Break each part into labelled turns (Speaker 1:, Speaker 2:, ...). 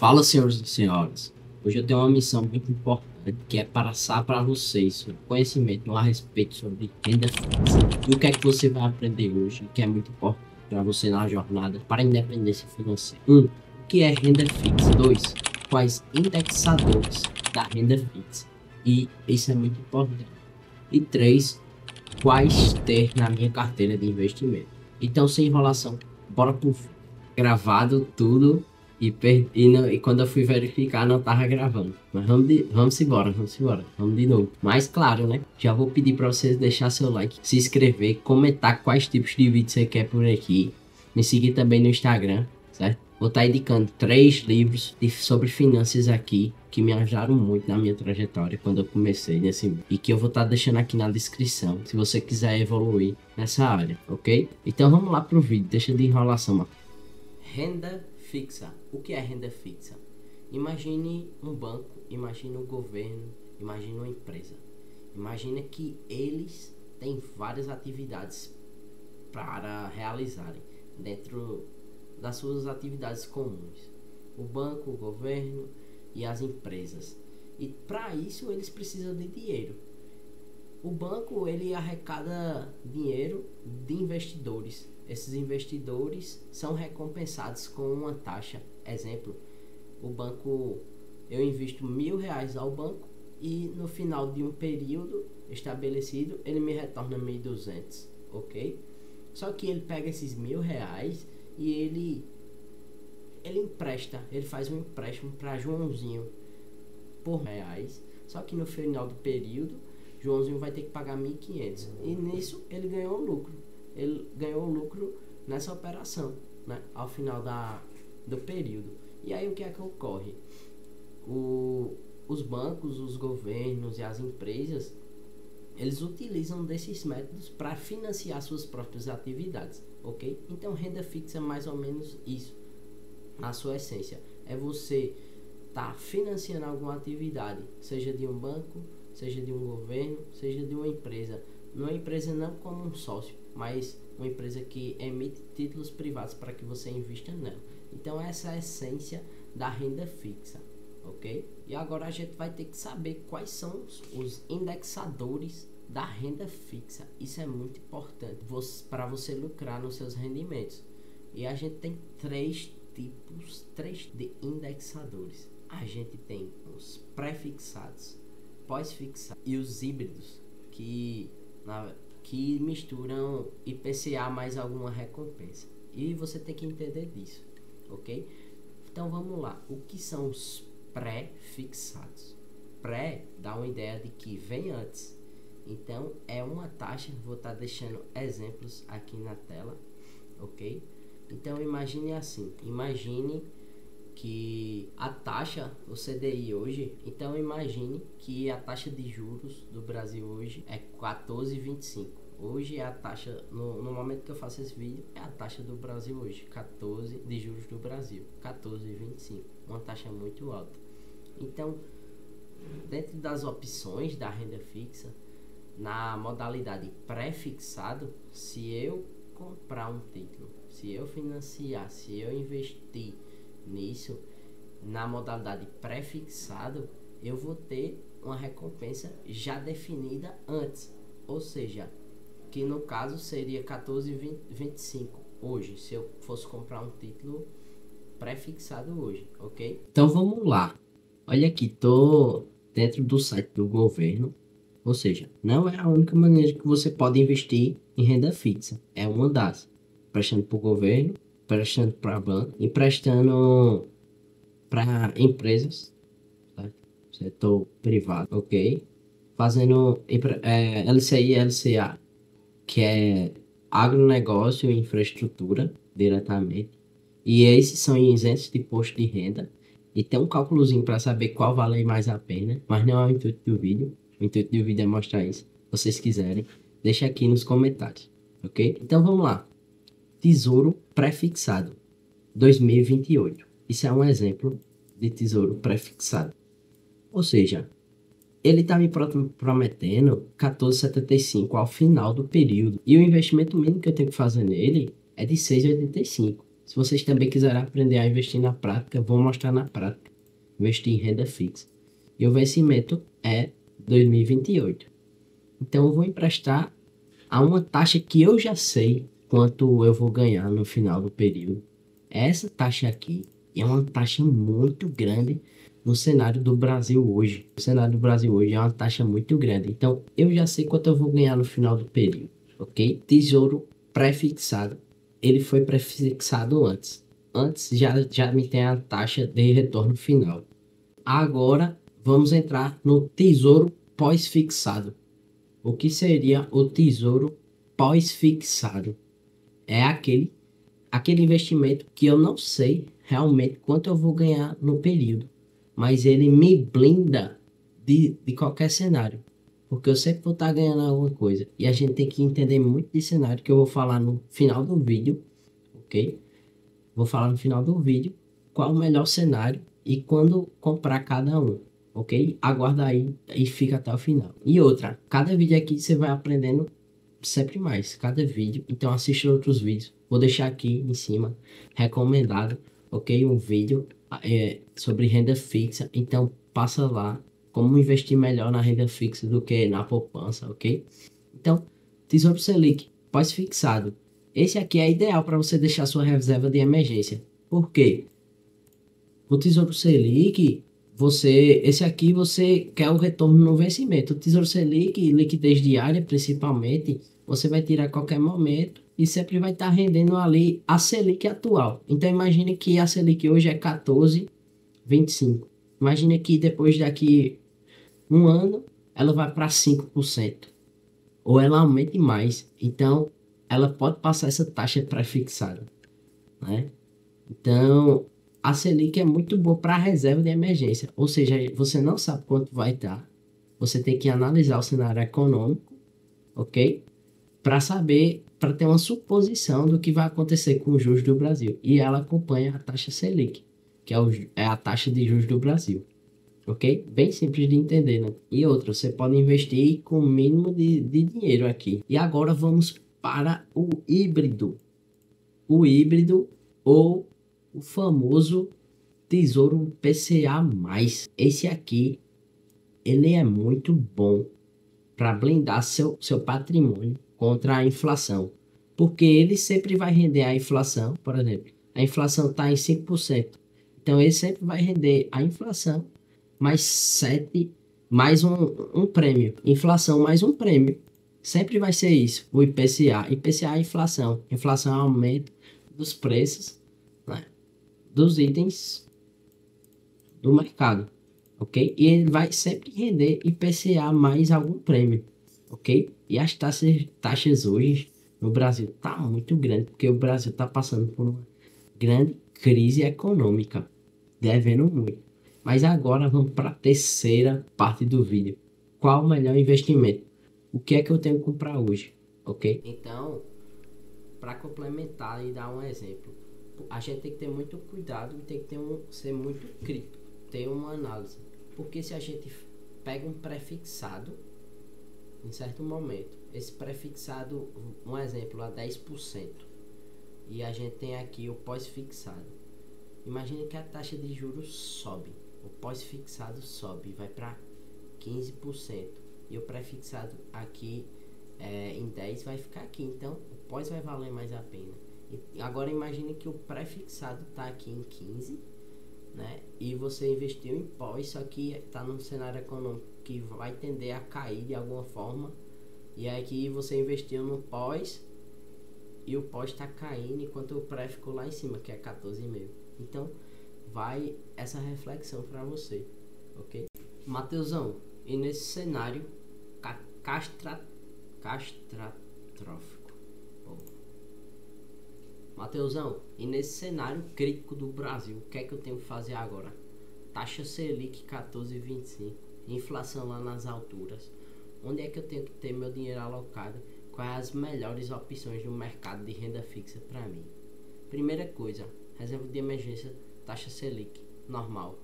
Speaker 1: Fala, senhores e senhoras. Hoje eu tenho uma missão muito importante, que é passar para vocês o conhecimento a respeito sobre renda fixa. E o que é que você vai aprender hoje, que é muito importante para você na jornada para a independência financeira. 1. O que é renda fixa? 2. Quais indexadores da renda fixa? E isso é muito importante. E 3. Quais ter na minha carteira de investimento? Então, sem enrolação, bora pro gravado tudo. E quando eu fui verificar, não tava gravando. Mas vamos embora. Vamos de novo. Mas claro, né? Já vou pedir para vocês deixar seu like, se inscrever, comentar quais tipos de vídeos você quer por aqui. Me seguir também no Instagram, certo? Vou estar indicando 3 livros sobre finanças aqui, que me ajudaram muito na minha trajetória quando eu comecei nesse e que eu vou estar deixando aqui na descrição, se você quiser evoluir nessa área, ok? Então vamos lá pro vídeo, deixa de enrolação, mano. Renda fixa. O que é renda fixa? Imagine um banco, imagine um governo, imagine uma empresa. Imagine que eles têm várias atividades para realizarem dentro das suas atividades comuns. O banco, o governo e as empresas. E para isso eles precisam de dinheiro. O banco ele arrecada dinheiro de investidores. Esses investidores são recompensados com uma taxa. Exemplo, o banco, eu invisto R$1.000 ao banco e no final de um período estabelecido ele me retorna 1.200, ok? Só que ele pega esses R$1.000 e ele empresta, ele faz um empréstimo para Joãozinho por R$1.000. Só que no final do período Joãozinho vai ter que pagar 1.500 e nisso ele ganhou lucro. Ele ganhou lucro nessa operação, né? Ao final do período. E aí o que é que ocorre? Os bancos, os governos e as empresas, eles utilizam desses métodos para financiar suas próprias atividades, ok? Então renda fixa é mais ou menos isso, na sua essência. É você tá financiando alguma atividade, seja de um banco, seja de um governo, seja de uma empresa. Uma empresa não como um sócio, mas uma empresa que emite títulos privados para que você invista nela. Então essa é a essência da renda fixa, ok? E agora a gente vai ter que saber quais são os indexadores da renda fixa. Isso é muito importante para você lucrar nos seus rendimentos. E a gente tem 3 de indexadores. A gente tem os pré-fixados, pós-fixados e os híbridos, que misturam IPCA mais alguma recompensa. E você tem que entender disso, ok? Então vamos lá. O que são os pré-fixados? Pré dá uma ideia de que vem antes. Então é uma taxa, vou estar deixando exemplos aqui na tela, ok? Então imagine assim, imagine que a taxa, o CDI hoje, então imagine que a taxa de juros do Brasil hoje é 14,25. Hoje é a taxa, no momento que eu faço esse vídeo, é a taxa do Brasil hoje, 14 de juros do Brasil, 14,25, uma taxa muito alta. Então, dentro das opções da renda fixa, na modalidade pré-fixado, se eu comprar um título, se eu financiar, se eu investir nisso, na modalidade pré-fixado, eu vou ter uma recompensa já definida antes, ou seja, que no caso seria 14,25 hoje, se eu fosse comprar um título pré-fixado hoje, ok? Então vamos lá, olha aqui, tô dentro do site do governo, ou seja, não é a única maneira que você pode investir em renda fixa, é uma das, emprestando para o governo, emprestando para banco, emprestando para empresas, tá? Setor privado, ok? Fazendo LCI e LCA, que é agronegócio e infraestrutura, diretamente. E esses são isentos de imposto de renda. E tem um cálculozinho para saber qual vale mais a pena, mas não é o intuito do vídeo. O intuito do vídeo é mostrar isso. Se vocês quiserem, deixa aqui nos comentários, ok? Então vamos lá. Tesouro pré-fixado 2028. Isso é um exemplo de tesouro pré-fixado. Ou seja, ele está me prometendo 14,75 ao final do período. E o investimento mínimo que eu tenho que fazer nele é de 6,85. Se vocês também quiserem aprender a investir na prática, vou mostrar na prática. Investir em renda fixa. E o vencimento é 2028. Então eu vou emprestar a uma taxa que eu já sei quanto eu vou ganhar no final do período. Essa taxa aqui é uma taxa muito grande no cenário do Brasil hoje. O cenário do Brasil hoje é uma taxa muito grande. Então eu já sei quanto eu vou ganhar no final do período, ok? Tesouro pré-fixado. Ele foi pré-fixado antes. Antes já me tem a taxa de retorno final. Agora vamos entrar no tesouro pós-fixado. O que seria o tesouro pós-fixado? É aquele investimento que eu não sei realmente quanto eu vou ganhar no período, mas ele me blinda de qualquer cenário, porque eu sempre vou estar ganhando alguma coisa. E a gente tem que entender muito de cenário, que eu vou falar no final do vídeo, ok? Vou falar no final do vídeo qual o melhor cenário e quando comprar cada um, ok? Aguarda aí e fica até o final. E outra, cada vídeo aqui você vai aprendendo sempre mais, cada vídeo. Então assista outros vídeos. Vou deixar aqui em cima, recomendado, ok? Um vídeo sobre renda fixa. Então passa lá, como investir melhor na renda fixa do que na poupança, ok? Então, Tesouro Selic, pós-fixado. Esse aqui é ideal para você deixar sua reserva de emergência. Por quê? O Tesouro Selic, esse aqui você quer o retorno no vencimento. O Tesouro Selic, liquidez diária principalmente, você vai tirar a qualquer momento e sempre vai estar rendendo ali a Selic atual. Então imagine que a Selic hoje é 14,25. Imagine que depois daqui um ano ela vai para 5%. Ou ela aumente mais. Então ela pode passar essa taxa pré-fixada, né? Então, a Selic é muito boa para reserva de emergência. Ou seja, você não sabe quanto vai dar. Você tem que analisar o cenário econômico, ok? Para saber, para ter uma suposição do que vai acontecer com os juros do Brasil. E ela acompanha a taxa Selic, que é a taxa de juros do Brasil. Ok? Bem simples de entender, né? E outra, você pode investir com o mínimo de dinheiro aqui. E agora vamos para o híbrido. O híbrido ou o famoso Tesouro PCA+. Esse aqui, ele é muito bom para blindar seu patrimônio contra a inflação. Porque ele sempre vai render a inflação, por exemplo. A inflação está em 5%. Então, ele sempre vai render a inflação mais 7, mais um prêmio. Inflação mais um prêmio. Sempre vai ser isso, o IPCA. IPCA é inflação. Inflação é aumento dos preços, né, dos itens do mercado, ok? E ele vai sempre render IPCA mais algum prêmio, ok? E as taxas hoje no Brasil tá muito grande, porque o Brasil tá passando por uma grande crise econômica, devendo muito. Mas agora vamos para a terceira parte do vídeo. Qual o melhor investimento? O que é que eu tenho que comprar hoje, ok? Então, para complementar e dar um exemplo, a gente tem que ter muito cuidado e tem que ser muito crítico, ter uma análise. Porque se a gente pega um prefixado, em certo momento, esse prefixado, um exemplo, a 10%, e a gente tem aqui o pós-fixado. Imagine que a taxa de juros sobe, o pós-fixado sobe, vai para 15%, e o prefixado aqui em 10 vai ficar aqui, então o pós vai valer mais a pena. E agora imagine que o prefixado está aqui em 15, né? E você investiu em pós, só que está num cenário econômico que vai tender a cair de alguma forma, e aqui você investiu no pós e o pós está caindo enquanto o pré ficou lá em cima, que é 14,5. Então vai essa reflexão para você, ok? Mateusão, e nesse cenário catastrófico, Mateusão, e nesse cenário crítico do Brasil, o que é que eu tenho que fazer agora? Taxa Selic 14,25, inflação lá nas alturas. Onde é que eu tenho que ter meu dinheiro alocado? Quais as melhores opções no mercado de renda fixa para mim? Primeira coisa, reserva de emergência, taxa Selic, normal,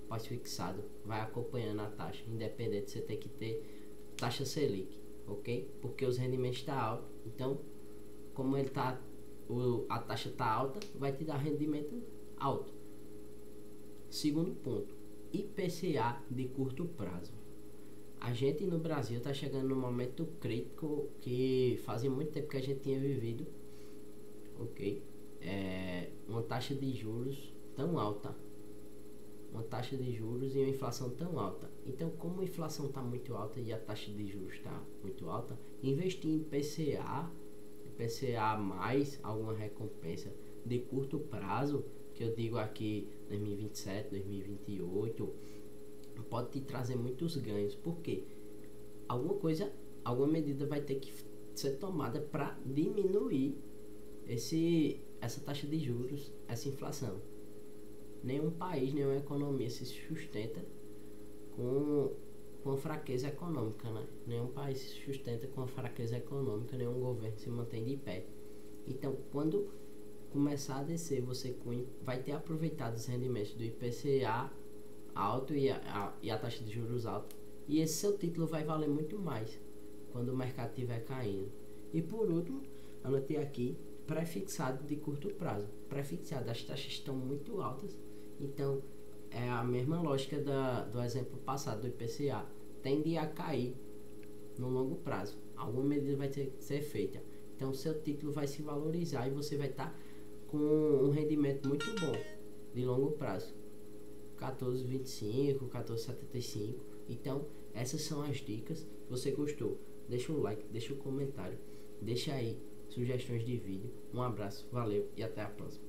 Speaker 1: pós-fixado, vai acompanhando a taxa, independente, você tem que ter taxa Selic, ok? Porque os rendimentos estão altos, então, como ele está a taxa tá alta, vai te dar rendimento alto. Segundo ponto, IPCA de curto prazo. A gente no Brasil está chegando num momento crítico que fazia muito tempo que a gente tinha vivido, ok? Uma taxa de juros tão alta, uma taxa de juros e uma inflação tão alta. Então, como a inflação está muito alta e a taxa de juros está muito alta, investir em IPCA mais alguma recompensa de curto prazo, que eu digo aqui 2027, 2028, pode te trazer muitos ganhos. Porque alguma medida vai ter que ser tomada para diminuir essa taxa de juros, essa inflação. Nenhum país, nenhuma economia se sustenta com fraqueza econômica, né? Nenhum país se sustenta com fraqueza econômica, nenhum governo se mantém de pé. Então, quando começar a descer, você vai ter aproveitado os rendimentos do IPCA alto e a taxa de juros alta, e esse seu título vai valer muito mais quando o mercado estiver caindo. E por último, anotei aqui pré-fixado de curto prazo. Pré-fixado, as taxas estão muito altas, então é a mesma lógica do exemplo passado do IPCA, tende a cair no longo prazo. Alguma medida vai ter que ser feita, então seu título vai se valorizar e você vai estar com um rendimento muito bom de longo prazo, 14,25, 14,75. Então essas são as dicas. Se você gostou, deixa um like, deixa um comentário, deixa aí sugestões de vídeo. Um abraço, valeu e até a próxima.